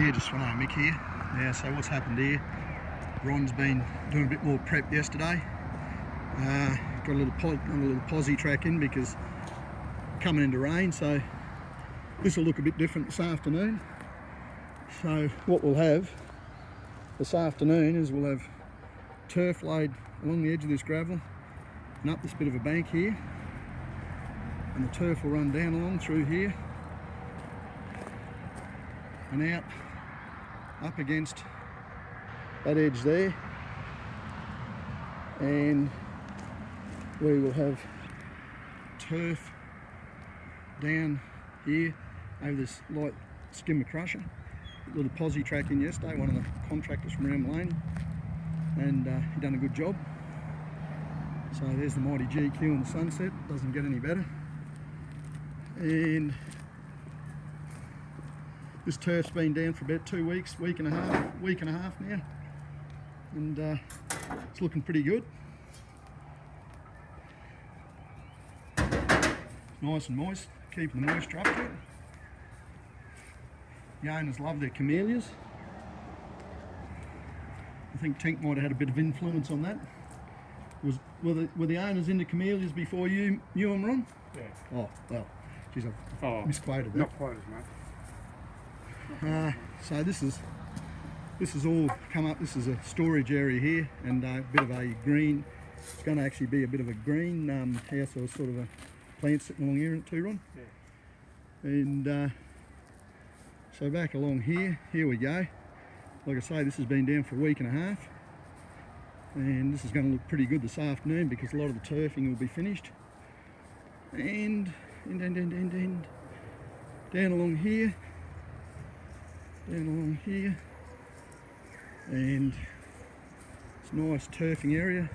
Yeah, just Sveno, Mick here. Now, so what's happened here? Ron's been doing a bit more prep yesterday. Got a little posi track in because coming into rain, so this will look a bit different this afternoon. So what we'll have this afternoon is we'll have turf laid along the edge of this gravel and up this bit of a bank here, and the turf will run down along through here and out up against that edge there, and we will have turf down here over this light skimmer crusher. A little posi track in yesterday, one of the contractors from around Maleny, and he done a good job. So there's the mighty GQ in the sunset, doesn't get any better. And this turf's been down for about 2 weeks, week and a half now, and it's looking pretty good. Nice and moist, keeping the moisture up to it. The owners love their camellias. I think Tink might have had a bit of influence on that. Were the owners into camellias before you knew them, Ron? Yeah. Oh, well, geez, I've misquoted that. Not quite as much. So this is all come up. This is a storage area here, and a bit of a green. It's going to actually be a bit of a green house, or sort of a plant sitting along here too, Ron. Yeah. And so back along here we go. Like I say, this has been down for a week and a half, and this is going to look pretty good this afternoon because a lot of the turfing will be finished. And down along here, and it's a nice turfing area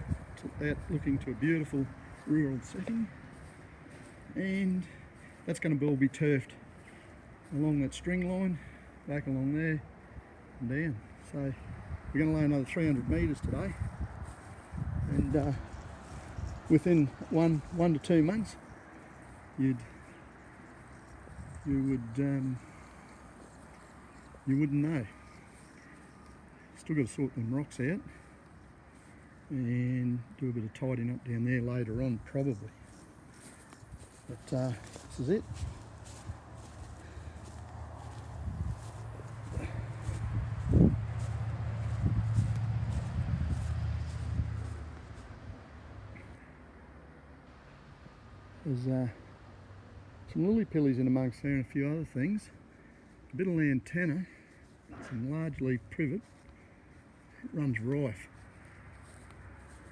out looking to a beautiful rural setting, and that's going to all be turfed along that string line, back along there and down. So we're going to lay another 300 metres today, and within one to 2 months you wouldn't know. Still got to sort them rocks out and do a bit of tidying up down there later on probably, but this is it. There's some lily pillies in amongst there and a few other things. A bit of lantana, some large leaf privet. It runs rife.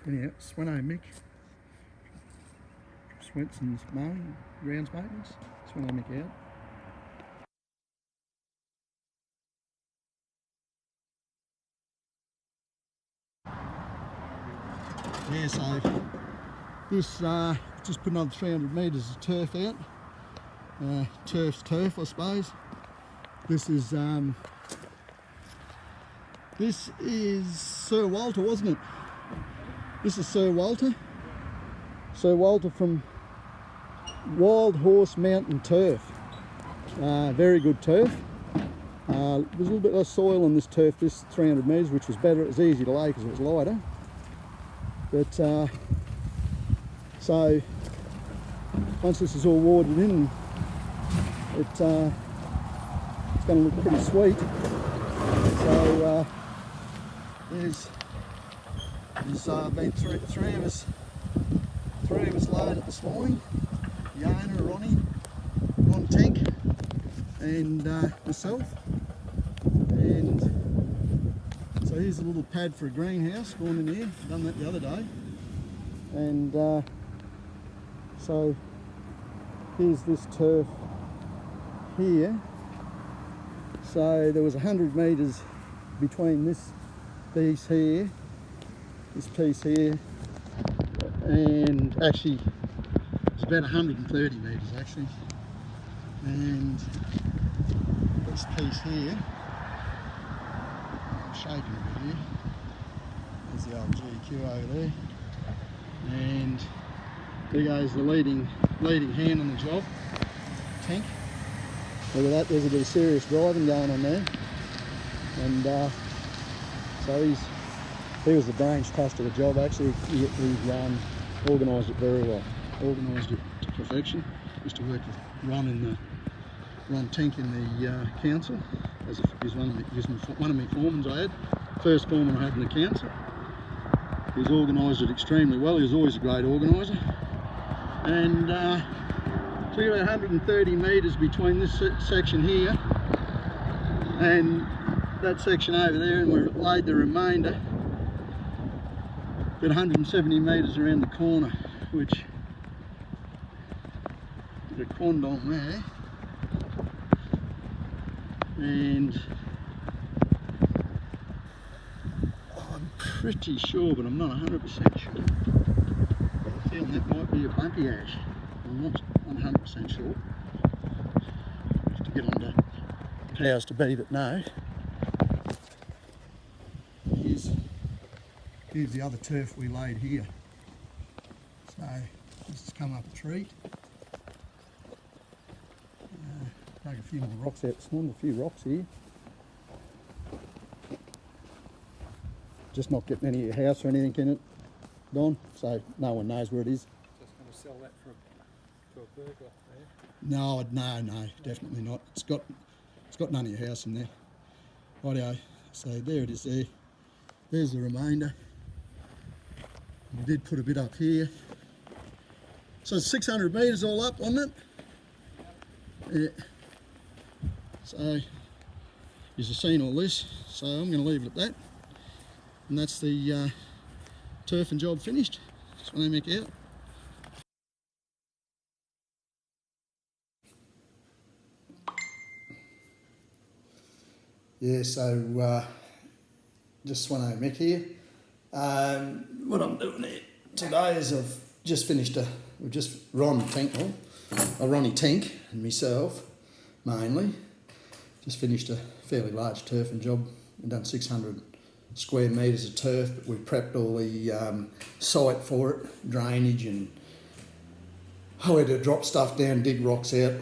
Anyhow, Sveno, Mick, Swenson's mowing, grounds maintenance. Sveno, Mick out. Yeah, so this just put another 300 metres of turf out. Turf's turf, I suppose. This is Sir Walter, wasn't it? This is Sir Walter. Sir Walter from Wild Horse Mountain Turf. Very good turf. There's a little bit less soil on this turf, this 300 metres, which was better. It was easy to lay because it was lighter. But so once this is all watered in, it's going to look pretty sweet. So there's been three of us loaded it this morning. The owner, Ron Tink, and myself. And so here's a little pad for a greenhouse going in here. Done that the other day. And so here's this turf here. So there was 100 metres between this piece here, and actually it's about 130 metres actually, and this piece here, I'm shaking a bit here, there's the old GQ over there, and there goes the leading hand on the job, Tank. Look at that, there's a bit of serious driving going on there. And so he was the brains trust of the job. Actually, he organised it very well, organised it to perfection. Used to work with Ron Tink in the council, as he was one of my foremen I had. First foreman I had in the council. He's organised it extremely well. He was always a great organiser. And took about 130 metres between this section here and that section over there, and we laid the remainder about 170 metres around the corner, which did a quandong there. And I'm pretty sure, but I'm not 100% sure, but I feel that might be a bunky ash. I'm not 100% sure. I have to get on to powers to be that know. Here's the other turf we laid here. So this has come up a treat. Take a few more rocks out this morning, a few rocks here. Just not getting any of your house or anything in it, Don, so no one knows where it is. Just going to sell that to a burglar there? No, definitely not. It's got none of your house in there. Rightio, so there it is there. There's the remainder. We did put a bit up here. So it's 600 metres all up, wasn't it? Yeah. So, you've seen all this, so I'm going to leave it at that. And that's the turf and job finished. That's when they make out. Yeah, so just Sveno Mick here. What I'm doing here today is I've just finished Ronnie Tink and myself mainly. Just finished a fairly large turf and job. We've done 600 square metres of turf, but we prepped all the site for it, drainage, and I had to drop stuff down, dig rocks out.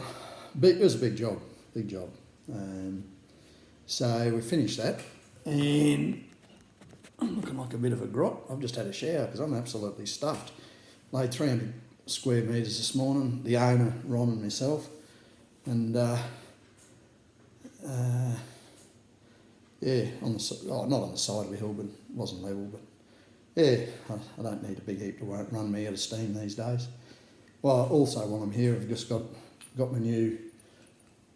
It was a big job. So we finished that, and I'm looking like a bit of a grot. I've just had a shower because I'm absolutely stuffed. Laid 300 square metres this morning, the owner, Ron, and myself, and yeah, not on the side of the hill, but it wasn't level, but yeah, I don't need a big heap to run me out of steam these days. Well, also while I'm here, I've just got my new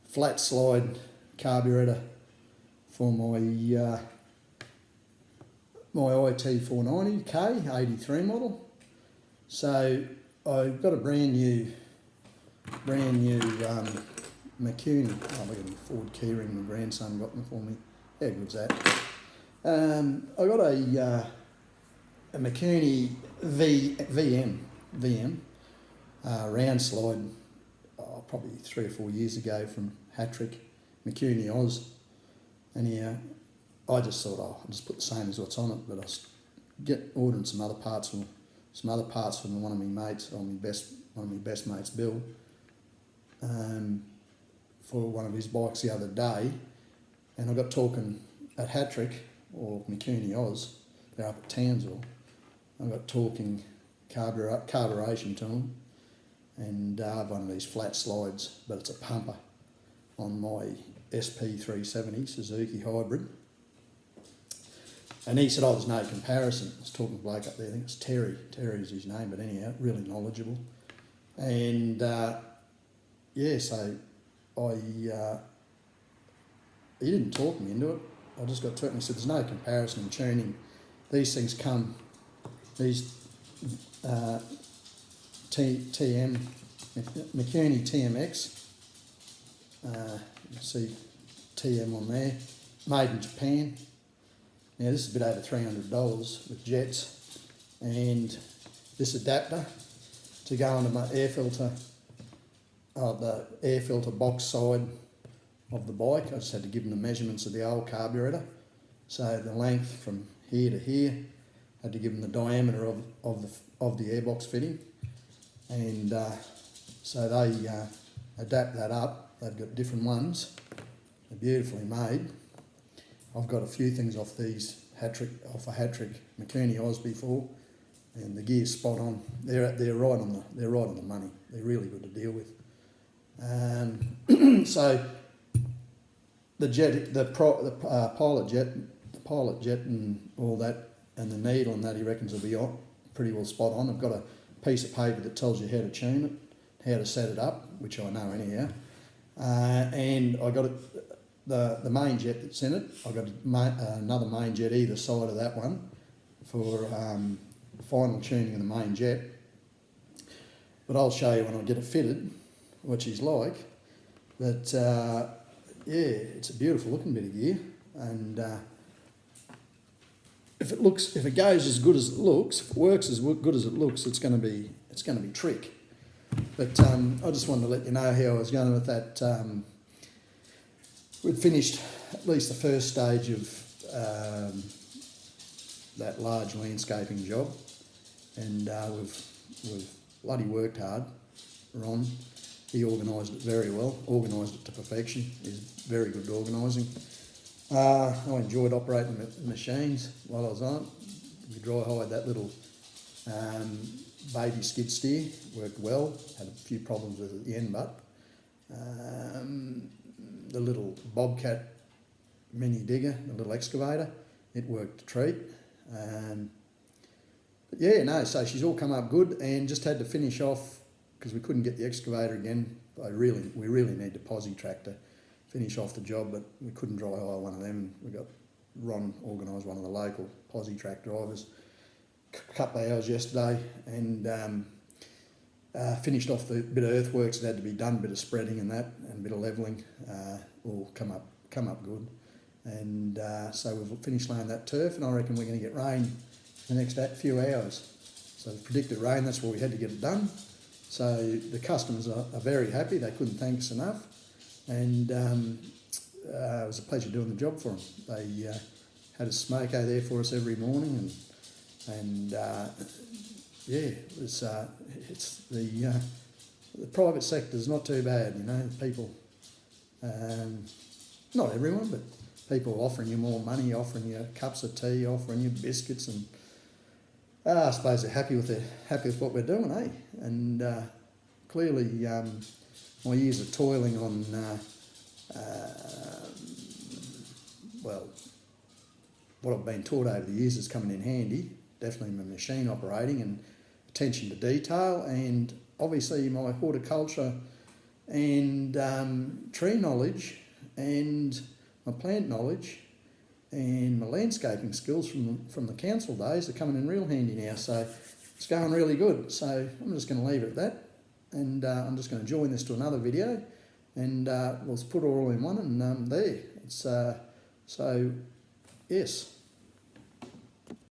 flat slide carburettor for my my IT 490K 83 model. So I've got a brand new Makuni. Oh, look at the Ford keyring my grandson got them for me. How good's that? I got a Makuni VM round slide probably 3 or 4 years ago from Hattrick, Makuni Oz. Anyhow, I just thought, I'll just put the same as what's on it, but I ordering some other parts from one of my mates, or one of my best mates, Bill, for one of his bikes the other day, and I got talking at Hattrick, or Makuni Oz, they're up at Townsville. I got talking carburation to them, and I have one of these flat slides, but it's a pumper on my SP370 Suzuki hybrid. And he said, there's no comparison. I was talking to a bloke up there, I think it's Terry. Terry's his name, but anyhow, really knowledgeable. And yeah, so he didn't talk me into it. I just got to it and he said, there's no comparison in tuning. These things come, these TM, Makuni TMX, you see TM on there, made in Japan. Now this is a bit over $300 with jets, and this adapter to go onto my air filter, the air filter box side of the bike. I just had to give them the measurements of the old carburettor. So the length from here to here, had to give them the diameter of the airbox fitting, and so they adapt that up. They've got different ones. They're beautifully made. I've got a few things off these off a hat-trick McKinney Oz before, and the gear's spot on. They're right on the money. They're really good to deal with. So the jet, the pilot jet, and all that, and the needle and that, he reckons will be pretty well spot on. I've got a piece of paper that tells you how to tune it, how to set it up, which I know anyhow. And I got the main jet that's in it. I got another main jet either side of that one for final tuning of the main jet. But I'll show you when I get it fitted what she's like. But yeah, it's a beautiful looking bit of gear, and if it goes as good as it looks, if it works as good as it looks, it's going to be trick. But I just wanted to let you know how I was going with that. We'd finished at least the first stage of that large landscaping job, and we've bloody worked hard. Ron, he organised it very well, organised it to perfection. He's very good at organising. I enjoyed operating the machines while I was on it. We dry-hired that little baby skid steer, worked well, had a few problems with it at the end, but the little Bobcat mini digger, the little excavator, it worked a treat. But yeah, no, so she's all come up good, and just had to finish off because we couldn't get the excavator again. We really need the posi tractor to finish off the job, but we couldn't dry hire one of them. We got Ron organised one of the local posi track drivers a couple of hours yesterday, and finished off the bit of earthworks that had to be done, bit of spreading and that, and a bit of levelling. All come up good, and so we've finished laying that turf, and I reckon we're going to get rain in the next few hours. So the predicted rain, that's why we had to get it done. So the customers are very happy. They couldn't thank us enough, and it was a pleasure doing the job for them. They had a smoko there for us every morning, and yeah, it's the private sector's not too bad, you know. People, not everyone, but people offering you more money, offering you cups of tea, offering you biscuits, and I suppose they're happy with what we're doing, eh? And clearly, my years of toiling on, well, what I've been taught over the years is coming in handy. Definitely my machine operating and attention to detail, and obviously my horticulture and tree knowledge and my plant knowledge and my landscaping skills from the council days are coming in real handy now. So it's going really good. So I'm just going to leave it at that, and I'm just going to join this to another video, and we'll put it all in one, and there. It's so yes.